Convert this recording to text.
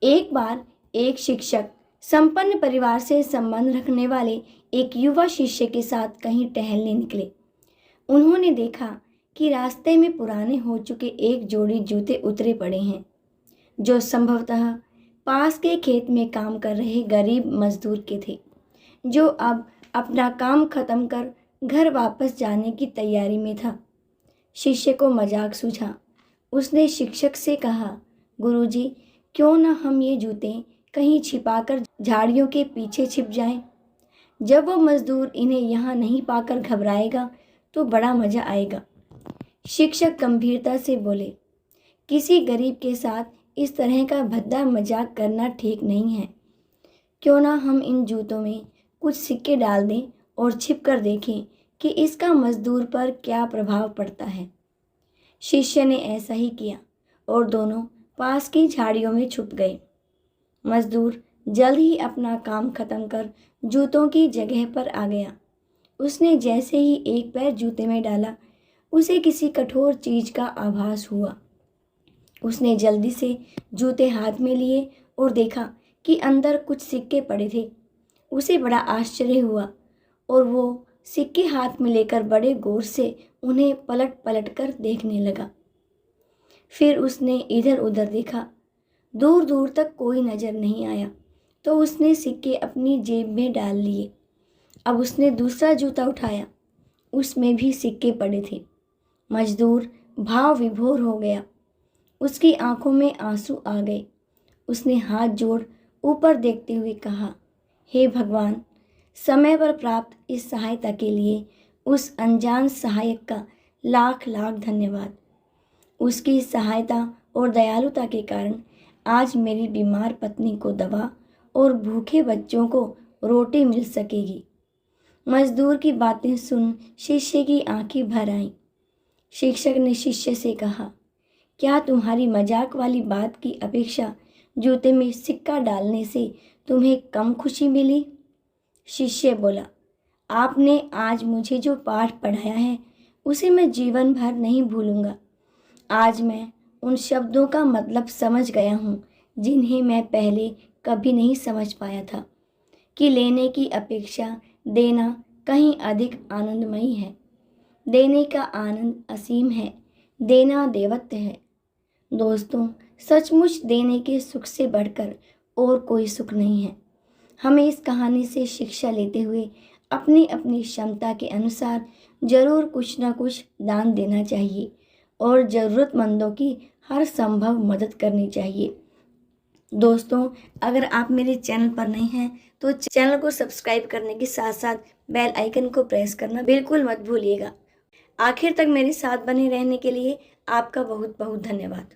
एक बार एक शिक्षक संपन्न परिवार से संबंध रखने वाले एक युवा शिष्य के साथ कहीं टहलने निकले। उन्होंने देखा कि रास्ते में पुराने हो चुके एक जोड़ी जूते उतरे पड़े हैं, जो संभवतः पास के खेत में काम कर रहे गरीब मजदूर के थे, जो अब अपना काम खत्म कर घर वापस जाने की तैयारी में था। शिष्य को मजाक सूझा। उसने शिक्षक से कहा, गुरुजी, क्यों न हम ये जूते कहीं छिपाकर झाड़ियों के पीछे छिप जाएं? जब वो मजदूर इन्हें यहाँ नहीं पाकर घबराएगा तो बड़ा मजा आएगा। शिक्षक गंभीरता से बोले, किसी गरीब के साथ इस तरह का भद्दा मजाक करना ठीक नहीं है। क्यों ना हम इन जूतों में कुछ सिक्के डाल दें और छिप कर देखें कि इसका मजदूर पर क्या प्रभाव पड़ता है। शिष्य ने ऐसा ही किया और दोनों पास की झाड़ियों में छुप गए। मजदूर जल्द ही अपना काम खत्म कर जूतों की जगह पर आ गया। उसने जैसे ही एक पैर जूते में डाला, उसे किसी कठोर चीज का आभास हुआ। उसने जल्दी से जूते हाथ में लिए और देखा कि अंदर कुछ सिक्के पड़े थे। उसे बड़ा आश्चर्य हुआ और वो सिक्के हाथ में लेकर बड़े गौर से उन्हें पलट पलट कर देखने लगा। फिर उसने इधर उधर देखा। दूर दूर तक कोई नजर नहीं आया तो उसने सिक्के अपनी जेब में डाल लिए। अब उसने दूसरा जूता उठाया, उसमें भी सिक्के पड़े थे। मजदूर भाव विभोर हो गया। उसकी आंखों में आंसू आ गए। उसने हाथ जोड़ ऊपर देखते हुए कहा, हे भगवान, समय पर प्राप्त इस सहायता के लिए उस अनजान सहायक का लाख लाख धन्यवाद। उसकी सहायता और दयालुता के कारण आज मेरी बीमार पत्नी को दवा और भूखे बच्चों को रोटी मिल सकेगी। मजदूर की बातें सुन शिष्य की आंखें भर आईं। शिक्षक ने शिष्य से कहा, क्या तुम्हारी मजाक वाली बात की अपेक्षा जूते में सिक्का डालने से तुम्हें कम खुशी मिली? शिष्य बोला, आपने आज मुझे जो पाठ पढ़ाया है उसे मैं जीवन भर नहीं भूलूंगा। आज मैं उन शब्दों का मतलब समझ गया हूँ जिन्हें मैं पहले कभी नहीं समझ पाया था, कि लेने की अपेक्षा देना कहीं अधिक आनंदमयी है। देने का आनंद असीम है, देना देवत्व है। दोस्तों, सचमुच देने के सुख से बढ़कर और कोई सुख नहीं है। हमें इस कहानी से शिक्षा लेते हुए अपनी अपनी क्षमता के अनुसार जरूर कुछ न कुछ दान देना चाहिए और ज़रूरतमंदों की हर संभव मदद करनी चाहिए। दोस्तों, अगर आप मेरे चैनल पर नए हैं तो चैनल को सब्सक्राइब करने के साथ साथ बेल आइकन को प्रेस करना बिल्कुल मत भूलिएगा। आखिर तक मेरे साथ बने रहने के लिए आपका बहुत बहुत धन्यवाद।